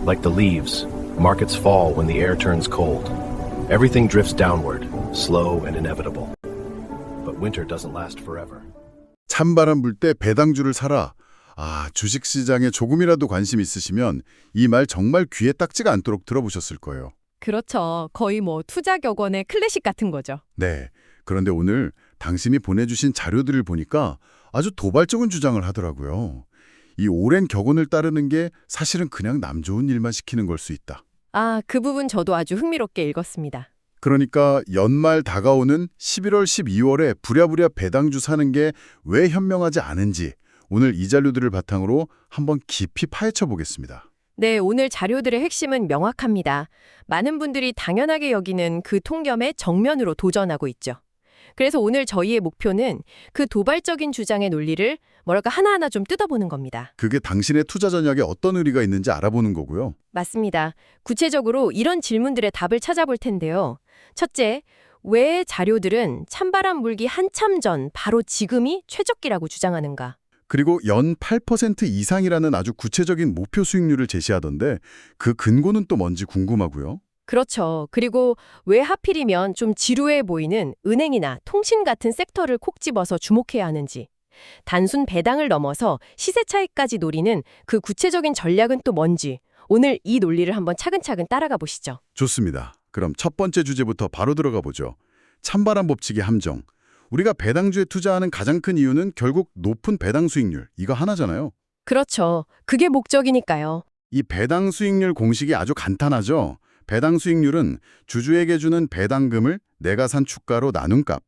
Like the leaves, markets fall when the air turns cold. Everything drifts downward, slow and inevitable. But winter doesn't last forever. 찬바람 불 때 배당주를 사라. 아, 주식시장에 조금이라도 관심 있으시면 이 말 정말 귀에 딱지가 않도록 들어보셨을 거예요. 그렇죠. 거의 뭐 투자 격언의 클래식 같은 거죠. 네. 그런데 오늘 당신이 보내주신 자료들을 보니까 아주 도발적인 주장을 하더라고요. 이 오랜 격언을 따르는 게 사실은 그냥 남 좋은 일만 시키는 걸 수 있다. 아, 그 부분 저도 아주 흥미롭게 읽었습니다. 그러니까 연말 다가오는 11월, 12월에 부랴부랴 배당주 사는 게 왜 현명하지 않은지 오늘 이 자료들을 바탕으로 한번 깊이 파헤쳐 보겠습니다. 네, 오늘 자료들의 핵심은 명확합니다. 많은 분들이 당연하게 여기는 그 통념에 정면으로 도전하고 있죠. 그래서 오늘 저희의 목표는 그 도발적인 주장의 논리를 하나하나 좀 뜯어보는 겁니다. 그게 당신의 투자 전략에 어떤 의미가 있는지 알아보는 거고요. 맞습니다. 구체적으로 이런 질문들의 답을 찾아볼 텐데요. 첫째, 왜 자료들은 찬바람 불기 한참 전 바로 지금이 최적기라고 주장하는가? 그리고 연 8% 이상이라는 아주 구체적인 목표 수익률을 제시하던데 그 근거는 또 뭔지 궁금하고요. 그렇죠. 그리고 왜 하필이면 좀 지루해 보이는 은행이나 통신 같은 섹터를 콕 집어서 주목해야 하는지. 단순 배당을 넘어서 시세 차익까지 노리는 그 구체적인 전략은 또 뭔지. 오늘 이 논리를 한번 차근차근 따라가 보시죠. 좋습니다. 그럼 첫 번째 주제부터 바로 들어가 보죠. 찬바람 법칙의 함정. 우리가 배당주에 투자하는 가장 큰 이유는 결국 높은 배당 수익률, 이거 하나잖아요. 그렇죠. 그게 목적이니까요. 이 배당 수익률 공식이 아주 간단하죠. 배당 수익률은 주주에게 주는 배당금을 내가 산 주가로 나눈 값.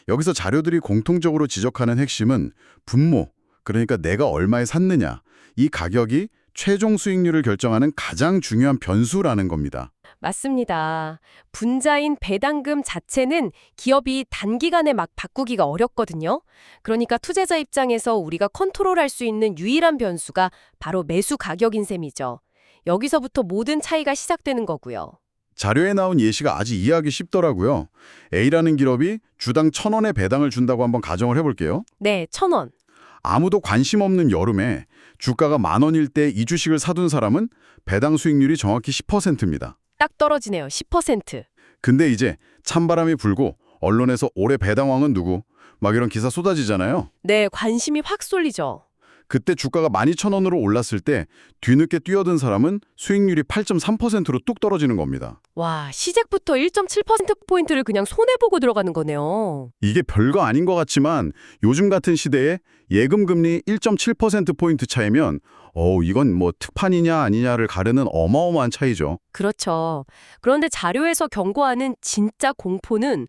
여기서 자료들이 공통적으로 지적하는 핵심은 분모, 그러니까 내가 얼마에 샀느냐. 이 가격이 최종 수익률을 결정하는 가장 중요한 변수라는 겁니다. 맞습니다. 분자인 배당금 자체는 기업이 단기간에 막 바꾸기가 어렵거든요. 그러니까 투자자 입장에서 우리가 컨트롤할 수 있는 유일한 변수가 바로 매수 가격인 셈이죠. 여기서부터 모든 차이가 시작되는 거고요. 자료에 나온 예시가 아주 이해하기 쉽더라고요. A라는 기업이 주당 1,000원의 배당을 준다고 한번 가정을 해볼게요. 네, 1,000원. 아무도 관심 없는 여름에 주가가 10,000원일 때 이 주식을 사둔 사람은 배당 수익률이 정확히 10%입니다. 딱 떨어지네요. 10%. 근데 이제 찬바람이 불고 언론에서 올해 배당왕은 누구? 막 이런 기사 쏟아지잖아요. 네, 관심이 확 쏠리죠. 그때 주가가 12,000원으로 올랐을 때 뒤늦게 뛰어든 사람은 수익률이 8.3%로 뚝 떨어지는 겁니다. 와, 시작부터 1.7%포인트를 그냥 손해보고 들어가는 거네요. 이게 별거 아닌 것 같지만 요즘 같은 시대에 예금 금리 1.7%포인트 차이면 이건 뭐 특판이냐 아니냐를 가르는 어마어마한 차이죠. 그렇죠. 그런데 자료에서 경고하는 진짜 공포는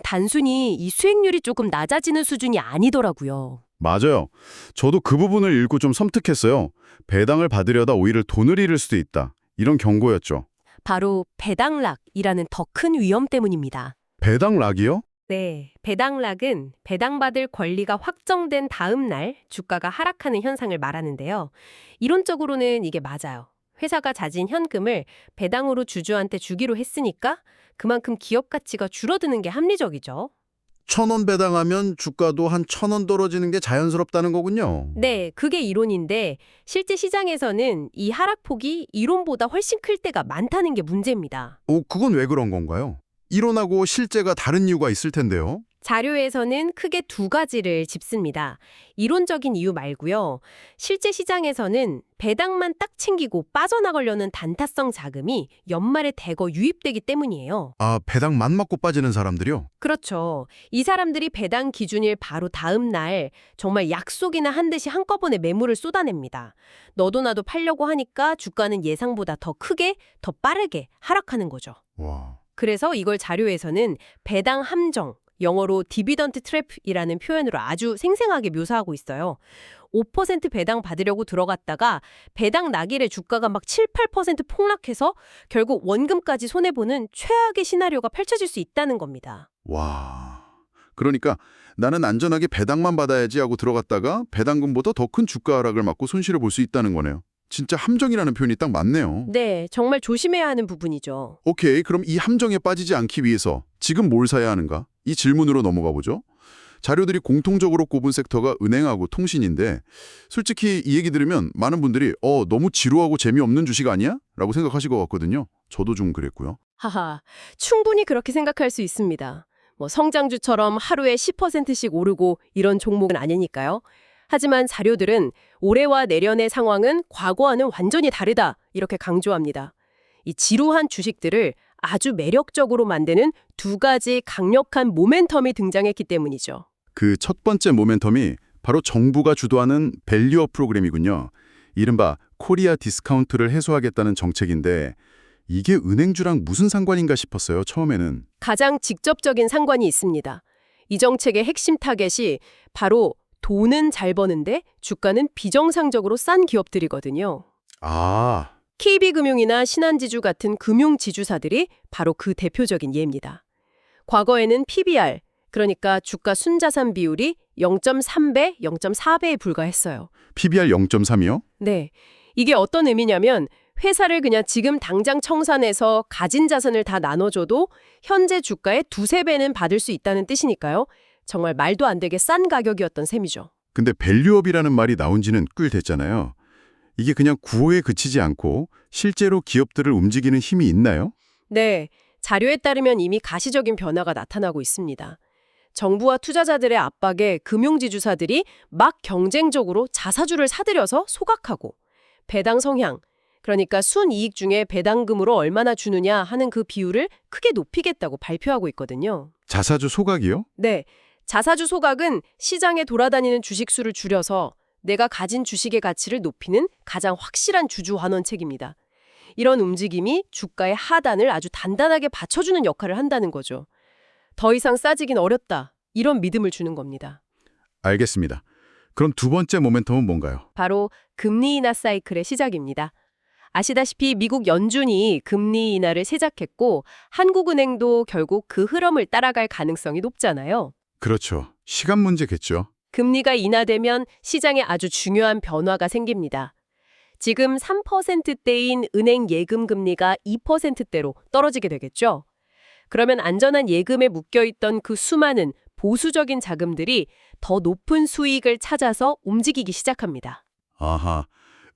단순히 이 수익률이 조금 낮아지는 수준이 아니더라고요. 맞아요. 저도 그 부분을 읽고 좀 섬뜩했어요. 배당을 받으려다 오히려 돈을 잃을 수도 있다. 이런 경고였죠. 바로 배당락이라는 더 큰 위험 때문입니다. 배당락이요? 네, 배당락은 배당받을 권리가 확정된 다음 날 주가가 하락하는 현상을 말하는데요. 이론적으로는 이게 맞아요. 회사가 자진 현금을 배당으로 주주한테 주기로 했으니까 그만큼 기업 가치가 줄어드는 게 합리적이죠. 1,000원 배당하면 주가도 한 1,000원 떨어지는 게 자연스럽다는 거군요. 네, 그게 이론인데 실제 시장에서는 이 하락폭이 이론보다 훨씬 클 때가 많다는 게 문제입니다. 그건 왜 그런 건가요? 이론하고 실제가 다른 이유가 있을 텐데요. 자료에서는 크게 두 가지를 짚습니다. 이론적인 이유 말고요. 실제 시장에서는 배당만 딱 챙기고 빠져나가려는 단타성 자금이 연말에 대거 유입되기 때문이에요. 아, 배당만 맞고 빠지는 사람들이요? 그렇죠. 이 사람들이 배당 기준일 바로 다음 날 정말 약속이나 한 듯이 한꺼번에 매물을 쏟아냅니다. 너도 나도 팔려고 하니까 주가는 예상보다 더 크게, 더 빠르게 하락하는 거죠. 와. 그래서 이걸 자료에서는 배당 함정, 영어로 디비던트 트랩이라는 표현으로 아주 생생하게 묘사하고 있어요. 5% 배당 받으려고 들어갔다가 배당 나길에 주가가 막 7, 8% 폭락해서 결국 원금까지 손해보는 최악의 시나리오가 펼쳐질 수 있다는 겁니다. 와. 그러니까 나는 안전하게 배당만 받아야지 하고 들어갔다가 배당금보다 더 큰 주가 하락을 맞고 손실을 볼 수 있다는 거네요. 진짜 함정이라는 표현이 딱 맞네요. 네, 정말 조심해야 하는 부분이죠. 오케이, 그럼 이 함정에 빠지지 않기 위해서 지금 뭘 사야 하는가? 이 질문으로 넘어가 보죠. 자료들이 공통적으로 꼽은 섹터가 은행하고 통신인데 솔직히 이 얘기 들으면 많은 분들이 너무 지루하고 재미없는 주식 아니야? 라고 생각하실 것 같거든요. 저도 좀 그랬고요. 하하, 충분히 그렇게 생각할 수 있습니다. 뭐 성장주처럼 하루에 10%씩 오르고 이런 종목은 아니니까요. 하지만 자료들은 올해와 내년의 상황은 과거와는 완전히 다르다 이렇게 강조합니다. 이 지루한 주식들을 아주 매력적으로 만드는 두 가지 강력한 모멘텀이 등장했기 때문이죠. 그 첫 번째 모멘텀이 바로 정부가 주도하는 밸류업 프로그램이군요. 이른바 코리아 디스카운트를 해소하겠다는 정책인데 이게 은행주랑 무슨 상관인가 싶었어요, 처음에는. 가장 직접적인 상관이 있습니다. 이 정책의 핵심 타겟이 바로 돈은 잘 버는데 주가는 비정상적으로 싼 기업들이거든요. 아, KB금융이나 신한지주 같은 금융지주사들이 바로 그 대표적인 예입니다. 과거에는 PBR, 그러니까 주가 순자산 비율이 0.3배, 0.4배에 불과했어요. PBR 0.3이요? 네, 이게 어떤 의미냐면 회사를 그냥 지금 당장 청산해서 가진 자산을 다 나눠줘도 현재 주가의 두세 배는 받을 수 있다는 뜻이니까요. 정말 말도 안 되게 싼 가격이었던 셈이죠. 근데 밸류업이라는 말이 나온 지는 꽤 됐잖아요. 이게 그냥 구호에 그치지 않고 실제로 기업들을 움직이는 힘이 있나요? 네, 자료에 따르면 이미 가시적인 변화가 나타나고 있습니다. 정부와 투자자들의 압박에 금융지주사들이 막 경쟁적으로 자사주를 사들여서 소각하고 배당 성향, 그러니까 순이익 중에 배당금으로 얼마나 주느냐 하는 그 비율을 크게 높이겠다고 발표하고 있거든요. 자사주 소각이요? 네, 자사주 소각은 시장에 돌아다니는 주식수를 줄여서 내가 가진 주식의 가치를 높이는 가장 확실한 주주 환원책입니다. 이런 움직임이 주가의 하단을 아주 단단하게 받쳐주는 역할을 한다는 거죠. 더 이상 싸지긴 어렵다. 이런 믿음을 주는 겁니다. 알겠습니다. 그럼 두 번째 모멘텀은 뭔가요? 바로 금리 인하 사이클의 시작입니다. 아시다시피 미국 연준이 금리 인하를 시작했고 한국은행도 결국 그 흐름을 따라갈 가능성이 높잖아요. 그렇죠. 시간 문제겠죠. 금리가 인하되면 시장에 아주 중요한 변화가 생깁니다. 지금 3%대인 은행 예금 금리가 2%대로 떨어지게 되겠죠. 그러면 안전한 예금에 묶여있던 그 수많은 보수적인 자금들이 더 높은 수익을 찾아서 움직이기 시작합니다. 아하,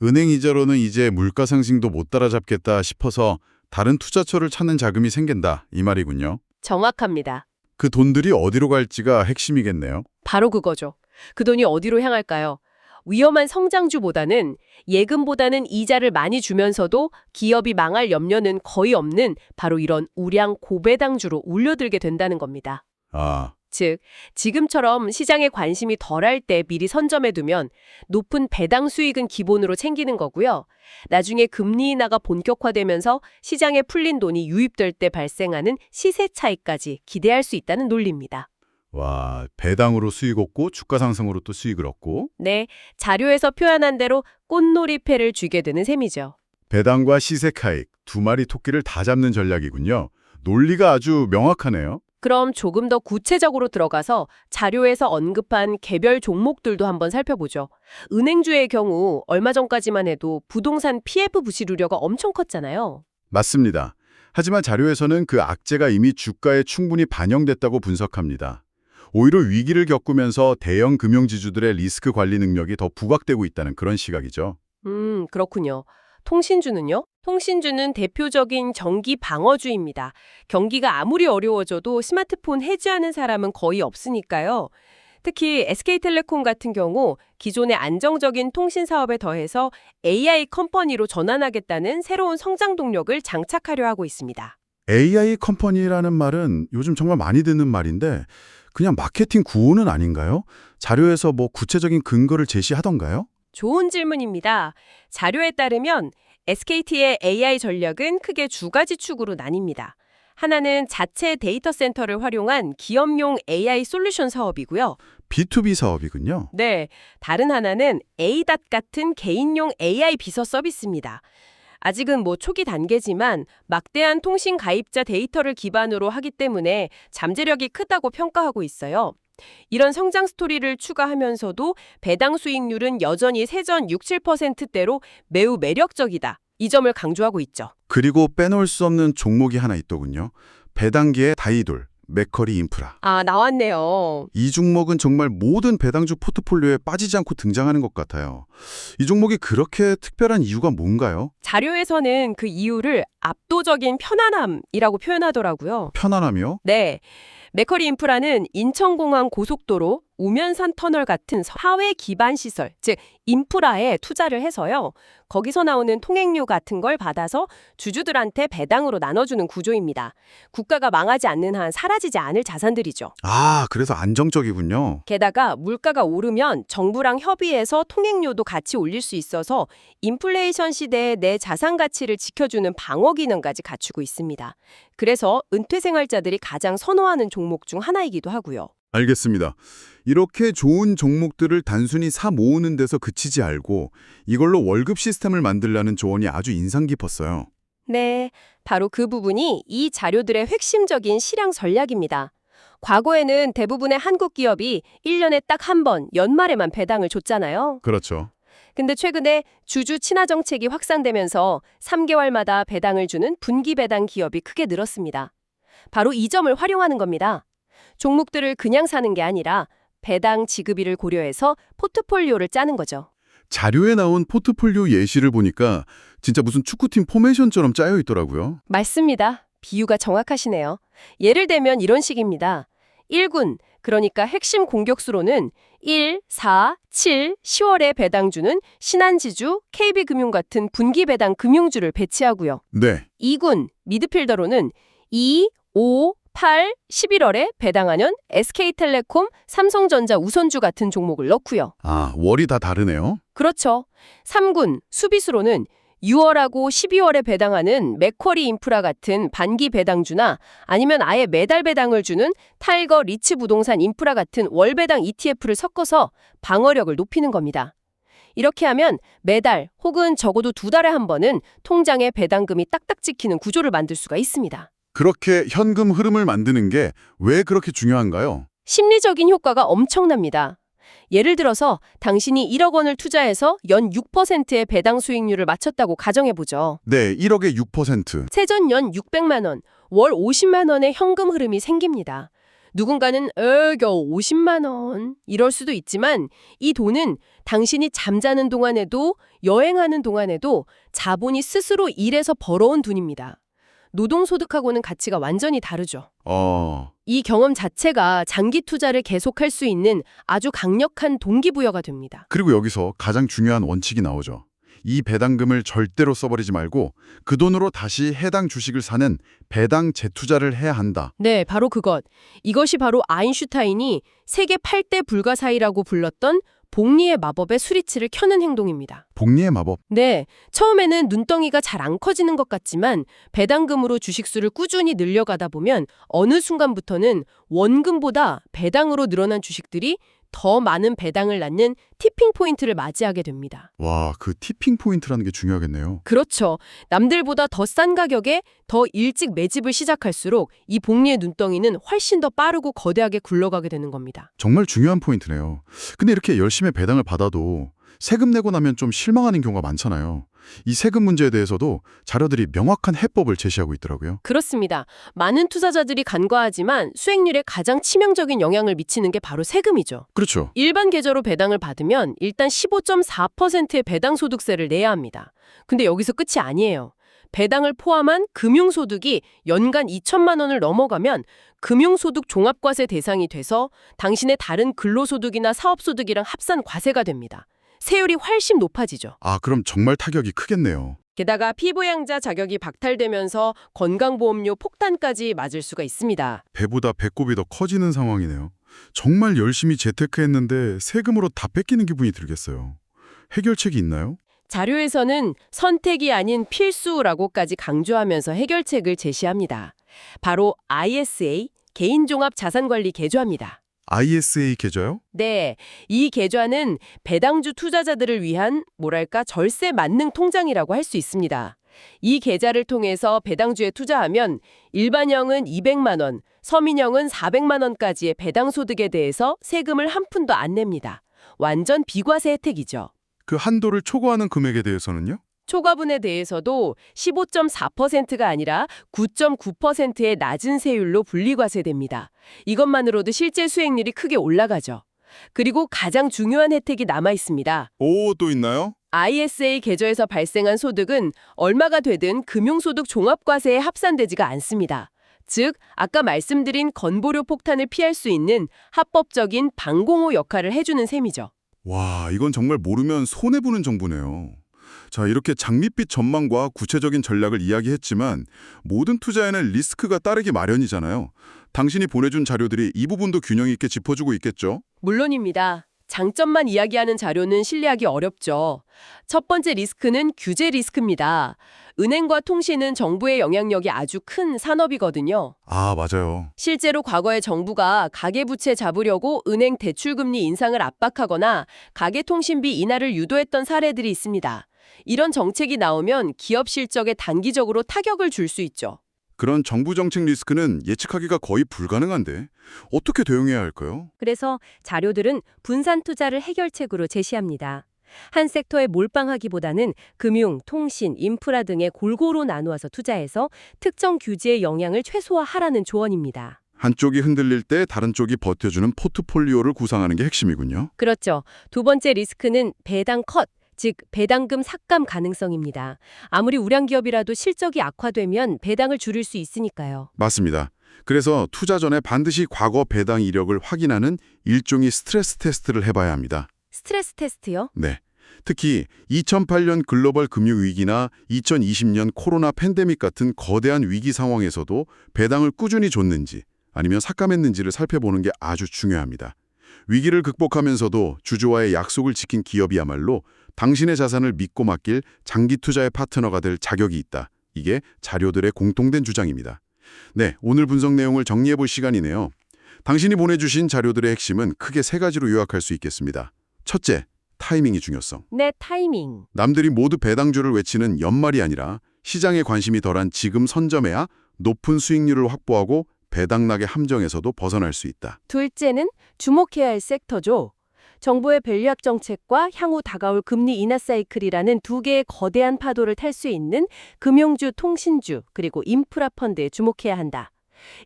은행 이자로는 이제 물가 상승도 못 따라잡겠다 싶어서 다른 투자처를 찾는 자금이 생긴다, 이 말이군요. 정확합니다. 그 돈들이 어디로 갈지가 핵심이겠네요. 바로 그거죠. 그 돈이 어디로 향할까요? 위험한 성장주보다는 예금보다는 이자를 많이 주면서도 기업이 망할 염려는 거의 없는 바로 이런 우량 고배당주로 울려들게 된다는 겁니다. 아, 즉, 지금처럼 시장에 관심이 덜할 때 미리 선점해두면 높은 배당 수익은 기본으로 챙기는 거고요. 나중에 금리 인하가 본격화되면서 시장에 풀린 돈이 유입될 때 발생하는 시세 차익까지 기대할 수 있다는 논리입니다. 와, 배당으로 수익 얻고 주가 상승으로 또 수익을 얻고 네, 자료에서 표현한 대로 꽃놀이패를 쥐게 되는 셈이죠. 배당과 시세카익 두 마리 토끼를 다 잡는 전략이군요. 논리가 아주 명확하네요. 그럼 조금 더 구체적으로 들어가서 자료에서 언급한 개별 종목들도 한번 살펴보죠. 은행주의 경우 얼마 전까지만 해도 부동산 PF 부실 우려가 엄청 컸잖아요. 맞습니다. 하지만 자료에서는 그 악재가 이미 주가에 충분히 반영됐다고 분석합니다. 오히려 위기를 겪으면서 대형 금융지주들의 리스크 관리 능력이 더 부각되고 있다는 그런 시각이죠. 그렇군요. 통신주는요? 통신주는 대표적인 경기 방어주입니다. 경기가 아무리 어려워져도 스마트폰 해지하는 사람은 거의 없으니까요. 특히 SK텔레콤 같은 경우 기존의 안정적인 통신 사업에 더해서 AI 컴퍼니로 전환하겠다는 새로운 성장 동력을 장착하려 하고 있습니다. AI 컴퍼니라는 말은 요즘 정말 많이 듣는 말인데 그냥 마케팅 구호는 아닌가요? 자료에서 뭐 구체적인 근거를 제시하던가요? 좋은 질문입니다. 자료에 따르면 SKT의 AI 전략은 크게 두 가지 축으로 나뉩니다. 하나는 자체 데이터 센터를 활용한 기업용 AI 솔루션 사업이고요. B2B 사업이군요. 네, 다른 하나는 ADAT 같은 개인용 AI 비서 서비스입니다. 아직은 초기 단계지만 막대한 통신 가입자 데이터를 기반으로 하기 때문에 잠재력이 크다고 평가하고 있어요. 이런 성장 스토리를 추가하면서도 배당 수익률은 여전히 세전 6, 7%대로 매우 매력적이다. 이 점을 강조하고 있죠. 그리고 빼놓을 수 없는 종목이 하나 있더군요. 배당기의 다이돌, 맥커리 인프라. 아, 나왔네요. 이 종목은 정말 모든 배당주 포트폴리오에 빠지지 않고 등장하는 것 같아요. 이 종목이 그렇게 특별한 이유가 뭔가요? 자료에서는 그 이유를 압도적인 편안함이라고 표현하더라고요. 편안함이요? 네. 맥커리 인프라는 인천공항 고속도로, 우면산 터널 같은 사회 기반 시설, 즉 인프라에 투자를 해서요. 거기서 나오는 통행료 같은 걸 받아서 주주들한테 배당으로 나눠주는 구조입니다. 국가가 망하지 않는 한 사라지지 않을 자산들이죠. 아, 그래서 안정적이군요. 게다가 물가가 오르면 정부랑 협의해서 통행료도 같이 올릴 수 있어서 인플레이션 시대에 내 자산 가치를 지켜주는 방어 기능까지 갖추고 있습니다. 그래서 은퇴 생활자들이 가장 선호하는 종목 중 하나이기도 하고요. 알겠습니다. 이렇게 좋은 종목들을 단순히 사 모으는 데서 그치지 않고 이걸로 월급 시스템을 만들라는 조언이 아주 인상 깊었어요. 네, 바로 그 부분이 이 자료들의 핵심적인 실행 전략입니다. 과거에는 대부분의 한국 기업이 1년에 딱 한 번 연말에만 배당을 줬잖아요. 그렇죠. 근데 최근에 주주 친화 정책이 확산되면서 3개월마다 배당을 주는 분기 배당 기업이 크게 늘었습니다. 바로 이 점을 활용하는 겁니다. 종목들을 그냥 사는 게 아니라 배당 지급일을 고려해서 포트폴리오를 짜는 거죠. 자료에 나온 포트폴리오 예시를 보니까 진짜 무슨 축구팀 포메이션처럼 짜여 있더라고요. 맞습니다. 비유가 정확하시네요. 예를 들면 이런 식입니다. 1군, 그러니까 핵심 공격수로는 1, 4, 7, 10월에 배당주는 신한지주, KB금융 같은 분기 배당 금융주를 배치하고요. 네. 2군, 미드필더로는 2, 5, 8, 11월에 배당하는 SK텔레콤, 삼성전자 우선주 같은 종목을 넣고요. 아, 월이 다 다르네요. 그렇죠. 3군, 수비수로는 6월하고 12월에 배당하는 맥쿼리 인프라 같은 반기 배당주나 아니면 아예 매달 배당을 주는 타이거 리츠 부동산 인프라 같은 월 배당 ETF를 섞어서 방어력을 높이는 겁니다. 이렇게 하면 매달 혹은 적어도 2달에 한 번은 통장에 배당금이 딱딱 찍히는 구조를 만들 수가 있습니다. 그렇게 현금 흐름을 만드는 게 왜 그렇게 중요한가요? 심리적인 효과가 엄청납니다. 예를 들어서 당신이 1억 원을 투자해서 연 6%의 배당 수익률을 맞췄다고 가정해보죠. 네, 1억에 6%. 세전 연 600만 원, 월 50만 원의 현금 흐름이 생깁니다. 누군가는 겨우 50만 원 이럴 수도 있지만 이 돈은 당신이 잠자는 동안에도 여행하는 동안에도 자본이 스스로 일해서 벌어온 돈입니다. 노동소득하고는 가치가 완전히 다르죠. 이 경험 자체가 장기 투자를 계속할 수 있는 아주 강력한 동기부여가 됩니다. 그리고 여기서 가장 중요한 원칙이 나오죠. 이 배당금을 절대로 써버리지 말고 그 돈으로 다시 해당 주식을 사는 배당 재투자를 해야 한다. 네, 바로 그것. 이것이 바로 아인슈타인이 세계 8대 불가사의라고 불렀던 복리의 마법의 스위치를 켜는 행동입니다. 복리의 마법. 네, 처음에는 눈덩이가 잘 안 커지는 것 같지만 배당금으로 주식수를 꾸준히 늘려가다 보면 어느 순간부터는 원금보다 배당으로 늘어난 주식들이 더 많은 배당을 낳는 티핑 포인트를 맞이하게 됩니다. 와, 그 티핑 포인트라는 게 중요하겠네요. 그렇죠. 남들보다 더 싼 가격에 더 일찍 매집을 시작할수록 이 복리의 눈덩이는 훨씬 더 빠르고 거대하게 굴러가게 되는 겁니다. 정말 중요한 포인트네요. 근데 이렇게 열심히 배당을 받아도 세금 내고 나면 좀 실망하는 경우가 많잖아요. 이 세금 문제에 대해서도 자료들이 명확한 해법을 제시하고 있더라고요. 그렇습니다. 많은 투자자들이 간과하지만 수익률에 가장 치명적인 영향을 미치는 게 바로 세금이죠. 그렇죠. 일반 계좌로 배당을 받으면 일단 15.4%의 배당소득세를 내야 합니다. 근데 여기서 끝이 아니에요. 배당을 포함한 금융소득이 연간 2천만 원을 넘어가면 금융소득 종합과세 대상이 돼서 당신의 다른 근로소득이나 사업소득이랑 합산 과세가 됩니다. 세율이 훨씬 높아지죠. 아, 그럼 정말 타격이 크겠네요. 게다가 피부양자 자격이 박탈되면서 건강보험료 폭탄까지 맞을 수가 있습니다. 배보다 배꼽이 더 커지는 상황이네요. 정말 열심히 재테크했는데 세금으로 다 뺏기는 기분이 들겠어요. 해결책이 있나요? 자료에서는 선택이 아닌 필수라고까지 강조하면서 해결책을 제시합니다. 바로 ISA, 개인종합자산관리 계좌입니다. ISA 계좌요? 네, 이 계좌는 배당주 투자자들을 위한 절세 만능 통장이라고 할 수 있습니다. 이 계좌를 통해서 배당주에 투자하면 일반형은 200만 원, 서민형은 400만 원까지의 배당 소득에 대해서 세금을 한 푼도 안 냅니다. 완전 비과세 혜택이죠. 그 한도를 초과하는 금액에 대해서는요? 초과분에 대해서도 15.4%가 아니라 9.9%의 낮은 세율로 분리과세됩니다. 이것만으로도 실제 수익률이 크게 올라가죠. 그리고 가장 중요한 혜택이 남아 있습니다. 오, 또 있나요? ISA 계좌에서 발생한 소득은 얼마가 되든 금융소득 종합과세에 합산되지가 않습니다. 즉, 아까 말씀드린 건보료 폭탄을 피할 수 있는 합법적인 방공호 역할을 해주는 셈이죠. 와, 이건 정말 모르면 손해보는 정보네요. 자, 이렇게 장밋빛 전망과 구체적인 전략을 이야기했지만 모든 투자에는 리스크가 따르기 마련이잖아요. 당신이 보내준 자료들이 이 부분도 균형 있게 짚어주고 있겠죠? 물론입니다. 장점만 이야기하는 자료는 신뢰하기 어렵죠. 첫 번째 리스크는 규제 리스크입니다. 은행과 통신은 정부의 영향력이 아주 큰 산업이거든요. 아, 맞아요. 실제로 과거에 정부가 가계부채 잡으려고 은행 대출금리 인상을 압박하거나 가계통신비 인하를 유도했던 사례들이 있습니다. 이런 정책이 나오면 기업 실적에 단기적으로 타격을 줄 수 있죠. 그런 정부 정책 리스크는 예측하기가 거의 불가능한데 어떻게 대응해야 할까요? 그래서 자료들은 분산 투자를 해결책으로 제시합니다. 한 섹터에 몰빵하기보다는 금융, 통신, 인프라 등에 골고루 나누어서 투자해서 특정 규제의 영향을 최소화하라는 조언입니다. 한쪽이 흔들릴 때 다른 쪽이 버텨주는 포트폴리오를 구상하는 게 핵심이군요. 그렇죠. 두 번째 리스크는 배당 컷, 즉 배당금 삭감 가능성입니다. 아무리 우량 기업이라도 실적이 악화되면 배당을 줄일 수 있으니까요. 맞습니다. 그래서 투자 전에 반드시 과거 배당 이력을 확인하는 일종의 스트레스 테스트를 해봐야 합니다. 스트레스 테스트요? 네. 특히 2008년 글로벌 금융위기나 2020년 코로나 팬데믹 같은 거대한 위기 상황에서도 배당을 꾸준히 줬는지 아니면 삭감했는지를 살펴보는 게 아주 중요합니다. 위기를 극복하면서도 주주와의 약속을 지킨 기업이야말로 당신의 자산을 믿고 맡길 장기 투자의 파트너가 될 자격이 있다. 이게 자료들의 공통된 주장입니다. 네, 오늘 분석 내용을 정리해볼 시간이네요. 당신이 보내주신 자료들의 핵심은 크게 세 가지로 요약할 수 있겠습니다. 첫째, 타이밍의 중요성. 네, 타이밍. 남들이 모두 배당주를 외치는 연말이 아니라 시장에 관심이 덜한 지금 선점해야 높은 수익률을 확보하고 배당락의 함정에서도 벗어날 수 있다. 둘째는 주목해야 할 섹터죠. 정부의 밸류업 정책과 향후 다가올 금리 인하 사이클이라는 두 개의 거대한 파도를 탈 수 있는 금융주, 통신주, 그리고 인프라 펀드에 주목해야 한다.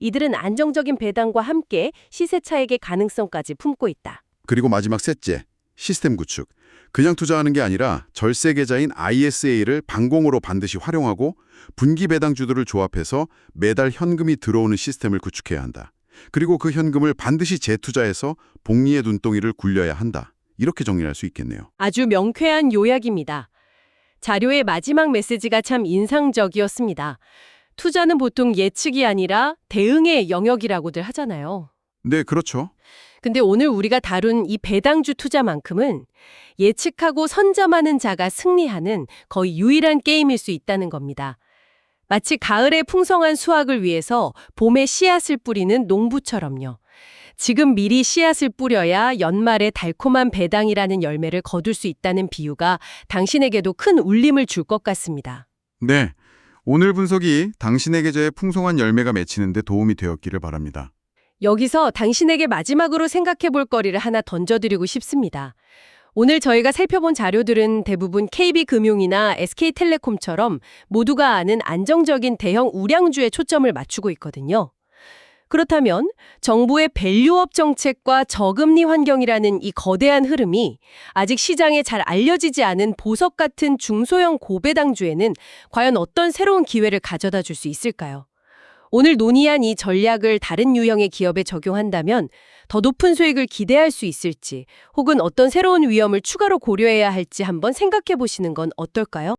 이들은 안정적인 배당과 함께 시세 차익의 가능성까지 품고 있다. 그리고 마지막 셋째, 시스템 구축. 그냥 투자하는 게 아니라 절세 계좌인 ISA를 방공으로 반드시 활용하고 분기 배당주들을 조합해서 매달 현금이 들어오는 시스템을 구축해야 한다. 그리고 그 현금을 반드시 재투자해서 복리의 눈덩이를 굴려야 한다. 이렇게 정리할 수 있겠네요. 아주 명쾌한 요약입니다. 자료의 마지막 메시지가 참 인상적이었습니다. 투자는 보통 예측이 아니라 대응의 영역이라고들 하잖아요. 네, 그렇죠. 근데 오늘 우리가 다룬 이 배당주 투자만큼은 예측하고 선점하는 자가 승리하는 거의 유일한 게임일 수 있다는 겁니다. 마치 가을의 풍성한 수확을 위해서 봄에 씨앗을 뿌리는 농부처럼요. 지금 미리 씨앗을 뿌려야 연말에 달콤한 배당이라는 열매를 거둘 수 있다는 비유가 당신에게도 큰 울림을 줄 것 같습니다. 네, 오늘 분석이 당신의 계좌에 풍성한 열매가 맺히는 데 도움이 되었기를 바랍니다. 여기서 당신에게 마지막으로 생각해 볼 거리를 하나 던져드리고 싶습니다. 오늘 저희가 살펴본 자료들은 대부분 KB금융이나 SK텔레콤처럼 모두가 아는 안정적인 대형 우량주에 초점을 맞추고 있거든요. 그렇다면 정부의 밸류업 정책과 저금리 환경이라는 이 거대한 흐름이 아직 시장에 잘 알려지지 않은 보석 같은 중소형 고배당주에는 과연 어떤 새로운 기회를 가져다 줄 수 있을까요? 오늘 논의한 이 전략을 다른 유형의 기업에 적용한다면 더 높은 수익을 기대할 수 있을지 혹은 어떤 새로운 위험을 추가로 고려해야 할지 한번 생각해 보시는 건 어떨까요?